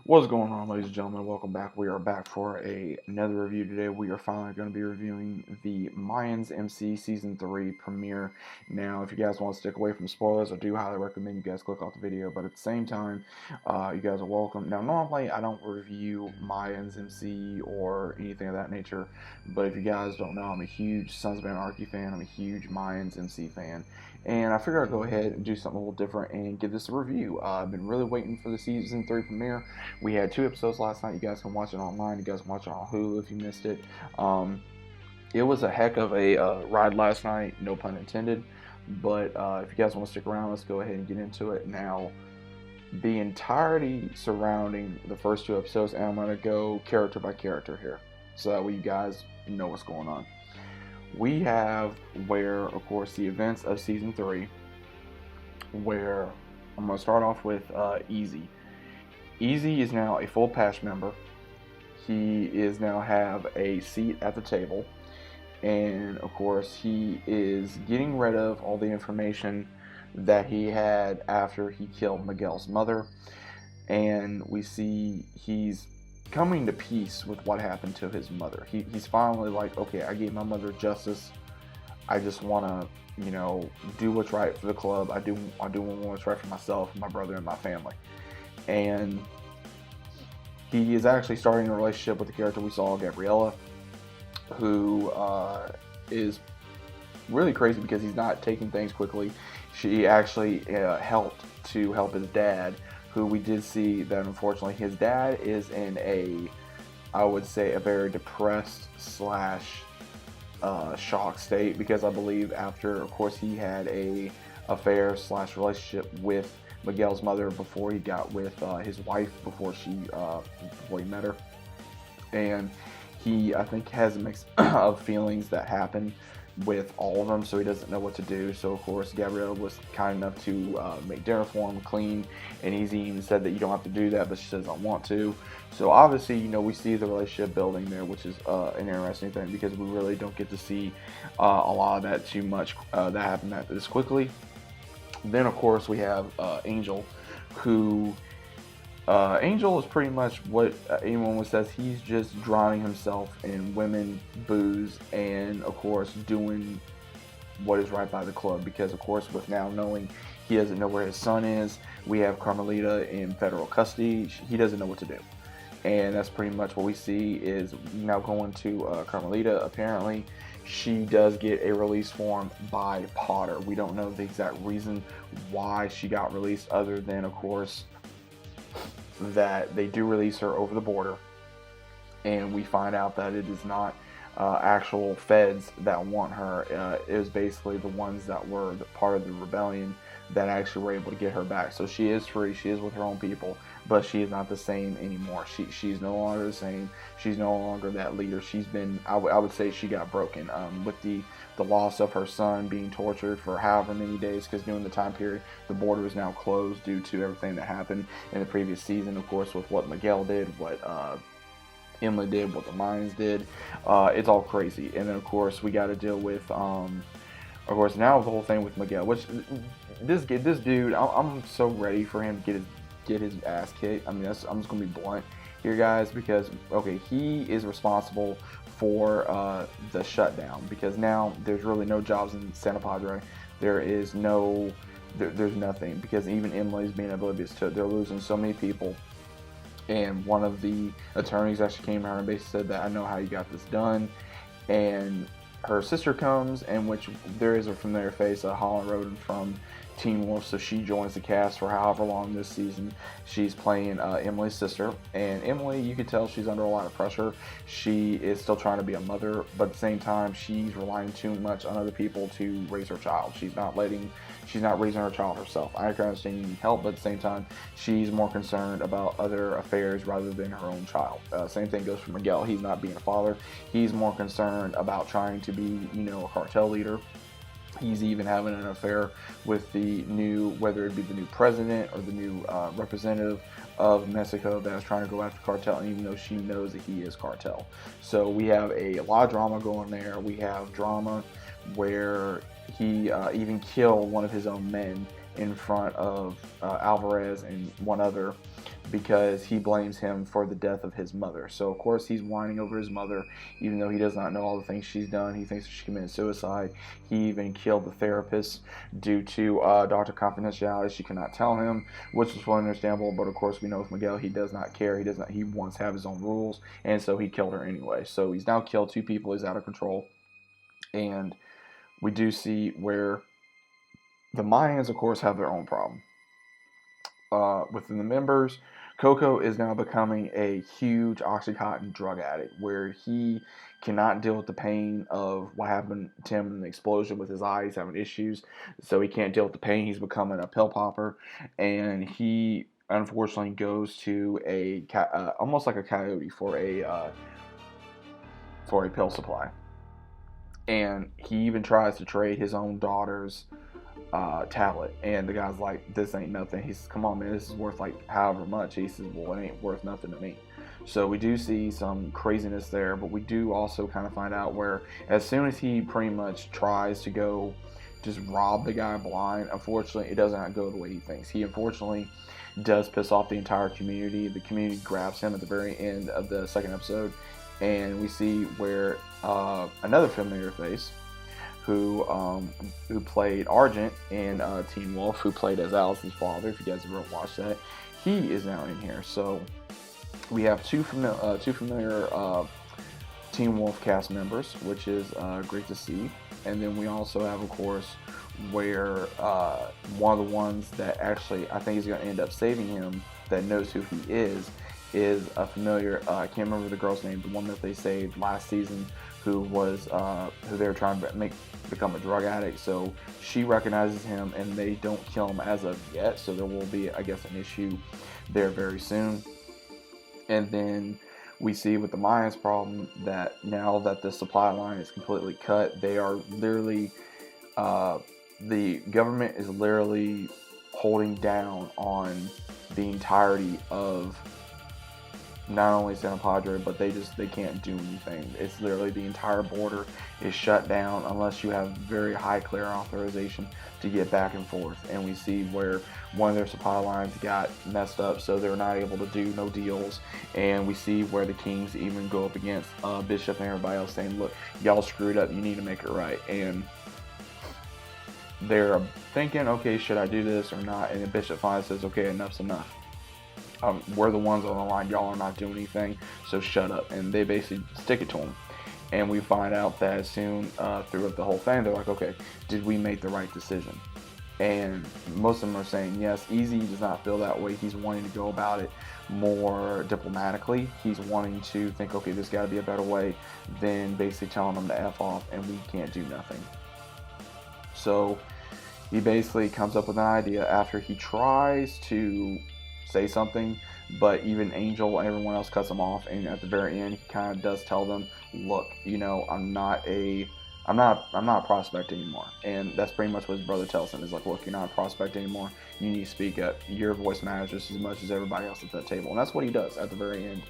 What's going on, ladies and gentlemen? Welcome back. We are back for another review today. We are finally going to be reviewing the Mayans MC Season 3 premiere. Now, if you guys want to stick away from spoilers, I do highly recommend you guys click off the video, but at the same time, you guys are welcome. Now, normally, I don't review Mayans MC or anything of that nature, but if you guys don't know, I'm a huge Sons of Anarchy fan. I'm a huge Mayans MC fan. And I figured I'd go ahead and do something a little different and give this a review. I've been really waiting for the Season 3 premiere. We had two episodes last night. You guys can watch it online. You guys can watch it on Hulu if you missed it. It was a heck of a ride last night, no pun intended. But if you guys want to stick around, let's go ahead and get into it. Now, the entirety surrounding the first two episodes, and I'm going to go character by character here, so that way you guys know what's going on. We have where, of course, the events of Season 3, where I'm going to start off with Easy. Easy is now a full patch member. He is now have a seat at the table. And of course, he is getting rid of all the information that he had after he killed Miguel's mother. And we see he's coming to peace with what happened to his mother. He's finally like, okay, I gave my mother justice. I just want to, do what's right for the club. I do what's right for myself, my brother, and my family. And he is actually starting a relationship with the character we saw, Gabriella, who is really crazy because he's not taking things quickly. She actually helped his dad, who we did see that unfortunately his dad is in I would say, a very depressed slash shock state, because I believe after, of course, he had a affair slash relationship with Miguel's mother before he got with his wife before he met her, and he, I think, has a mix of feelings that happen with all of them, so he doesn't know what to do. So of course Gabrielle was kind enough to make dinner for him, clean, and he's even said that you don't have to do that, but she says I want to. So obviously, we see the relationship building there, which is an interesting thing, because we really don't get to see a lot of that too much that happened this quickly. Then, of course, we have Angel, who Angel is pretty much what anyone says. He's just drowning himself in women, booze, and, of course, doing what is right by the club. Because, of course, with now knowing he doesn't know where his son is, we have Carmelita in federal custody. He doesn't know what to do. And that's pretty much what we see is now going to Carmelita. Apparently, she does get a release form by Potter. We don't know the exact reason why she got released, other than, of course, that they do release her over the border. And we find out that it is not actual feds that want her. It was basically the ones that were part of the rebellion that actually were able to get her back. So she is free. She is with her own people, but she is not the same anymore. She's no longer the same. She's no longer that leader. She's been, I would say she got broken with the loss of her son, being tortured for however many days, because during the time period the border is now closed due to everything that happened in the previous season, of course, with what Miguel did, what Emily did, what the Mayans did. It's all crazy. And then, of course, we got to deal with of course, now the whole thing with Miguel, which this dude, I'm so ready for him to get his ass kicked. I mean, I'm just gonna be blunt here, guys, because okay, he is responsible for the shutdown, because now there's really no jobs in Santa Padre. There is no, there's nothing, because even Emily's being oblivious to it. They're losing so many people. And one of the attorneys actually came to her and basically said that, I know how you got this done. And her sister comes, and which there is a familiar face, Holland Roden from Teen Wolf, so she joins the cast for however long this season. She's playing Emily's sister, and Emily, you can tell she's under a lot of pressure. She is still trying to be a mother, but at the same time, she's relying too much on other people to raise her child. She's not raising her child herself. I can understand you need help, but at the same time, she's more concerned about other affairs rather than her own child. Same thing goes for Miguel. He's not being a father. He's more concerned about trying to be, a cartel leader. He's even having an affair with the new, whether it be the new president or the new representative of Mexico that is trying to go after cartel, and even though she knows that he is cartel. So we have a lot of drama going there. We have drama where he even killed one of his own men in front of Alvarez and one other, because he blames him for the death of his mother. So, of course, he's whining over his mother, even though he does not know all the things she's done. He thinks she committed suicide. He even killed the therapist due to doctor confidentiality. She cannot tell him, which was fully understandable. But, of course, we know with Miguel, he does not care. He wants to have his own rules, and so he killed her anyway. So he's now killed 2 people. He's out of control. And we do see where the Mayans, of course, have their own problem. Within the members, Coco is now becoming a huge Oxycontin drug addict where he cannot deal with the pain of what happened to him in the explosion with his eye. He's having issues, so he can't deal with the pain. He's becoming a pill popper, and he unfortunately goes to almost like a coyote for a pill supply. And he even tries to trade his own daughter's tablet, and the guy's like, this ain't nothing. He says, come on, man, this is worth like however much. He says, well, it ain't worth nothing to me. So we do see some craziness there, but we do also kind of find out where as soon as he pretty much tries to go just rob the guy blind, unfortunately it doesn't go the way he thinks. He unfortunately does piss off the entire community. The community grabs him at the very end of the 2nd episode, and we see where another familiar face who played Argent in Teen Wolf, who played as Alice's father, if you guys ever watched that, he is now in here. So we have two familiar Teen Wolf cast members, which is great to see. And then we also have, of course, where one of the ones that actually I think is going to end up saving him, that knows who he is a familiar, I can't remember the girl's name, the one that they saved last season, who they were trying to become a drug addict. So she recognizes him, and they don't kill him as of yet. So there will be, I guess, an issue there very soon. And then we see with the Mayans problem that now that the supply line is completely cut, they are literally, the government is literally holding down on the entirety of not only San Padre, but they can't do anything. It's literally the entire border is shut down unless you have very high clear authorization to get back and forth. And we see where one of their supply lines got messed up, so they're not able to do no deals. And we see where the Kings even go up against Bishop and everybody else saying, look, y'all screwed up, you need to make it right. And they're thinking, okay, should I do this or not? And then Bishop finally says, okay, enough's enough. We're the ones on the line, y'all are not doing anything, so shut up. And they basically stick it to him. And we find out that soon throughout the whole thing, they're like, okay, did we make the right decision? And most of them are saying yes. Easy does not feel that way. He's wanting to go about it more diplomatically. He's wanting to think, okay, there's got to be a better way than basically telling them to F off and we can't do nothing. So he basically comes up with an idea after he tries to say something, but even Angel and everyone else cuts him off, and at the very end he kind of does tell them, look, I'm not a prospect anymore. And that's pretty much what his brother tells him, is like, look, you're not a prospect anymore, you need to speak up, your voice matters just as much as everybody else at that table. And that's what he does at the very end,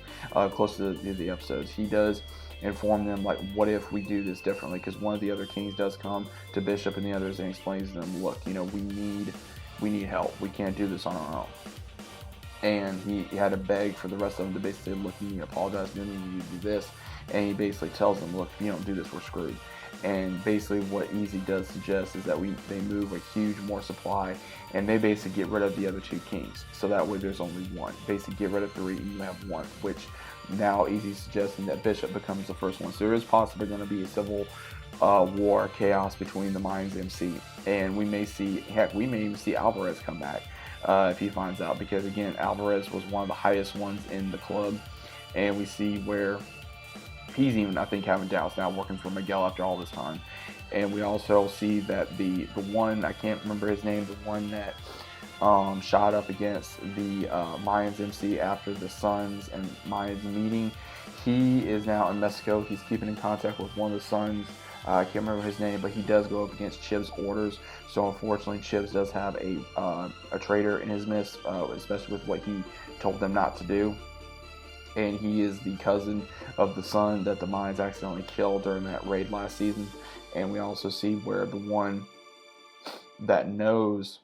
close to the episodes. He does inform them, like, what if we do this differently, because one of the other Kings does come to Bishop and the others and explains to them, look, we need help, we can't do this on our own. And he had to beg for the rest of them to basically look, you need to apologize, you need to do this. And he basically tells them, look, if you don't do this, we're screwed. And basically what Easy does suggest is that they move a huge more supply, and they basically get rid of the other 2 Kings. So that way there's only one. Basically get rid of 3 and you have 1, which now Easy's suggesting that Bishop becomes the first one. So there is possibly going to be a civil war, chaos between the Mayans MC. And we may even see Alvarez come back. If he finds out, because again, Alvarez was one of the highest ones in the club, and we see where he's even, I think, having doubts now working for Miguel after all this time. And we also see that the one, I can't remember his name, the one that shot up against the Mayans MC after the Suns and Mayans meeting, he is now in Mexico. He's keeping in contact with one of the Suns. I can't remember his name, but he does go up against Chiv's orders. So unfortunately, Chivs does have a traitor in his midst, especially with what he told them not to do. And he is the cousin of the son that the Mayans accidentally killed during that raid last season. And we also see where the one that knows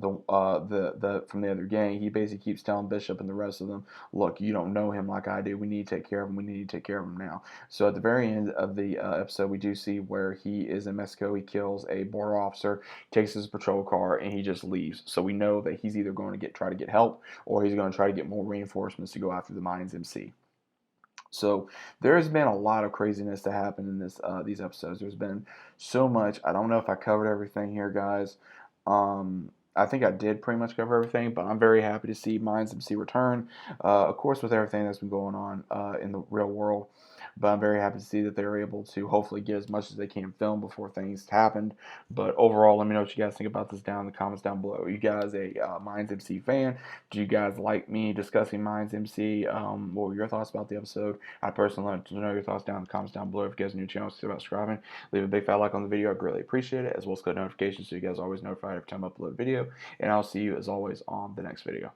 the from the other gang, he basically keeps telling Bishop and the rest of them, look, you don't know him like I do. We need to take care of him. We need to take care of him now. So at the very end of the episode, we do see where he is in Mexico. He kills a border officer, takes his patrol car, and he just leaves. So we know that he's either going to try to get help, or he's going to try to get more reinforcements to go after the Mayans MC. So there has been a lot of craziness to happen in these episodes. There's been so much. I don't know if I covered everything here, guys. I think I did pretty much cover everything, but I'm very happy to see Mayans MC return. Of course, with everything that's been going on in the real world. But I'm very happy to see that they're able to hopefully get as much as they can film before things happened. But overall, let me know what you guys think about this down in the comments down below. Are you guys a Mayans MC fan? Do you guys like me discussing Mayans MC? What were your thoughts about the episode? I personally like to know your thoughts down in the comments down below. If you guys are new to the channel, consider subscribing. Leave a big fat like on the video. I greatly appreciate it, as well as click notifications so you guys are always notified every time I upload a video. And I'll see you, as always, on the next video.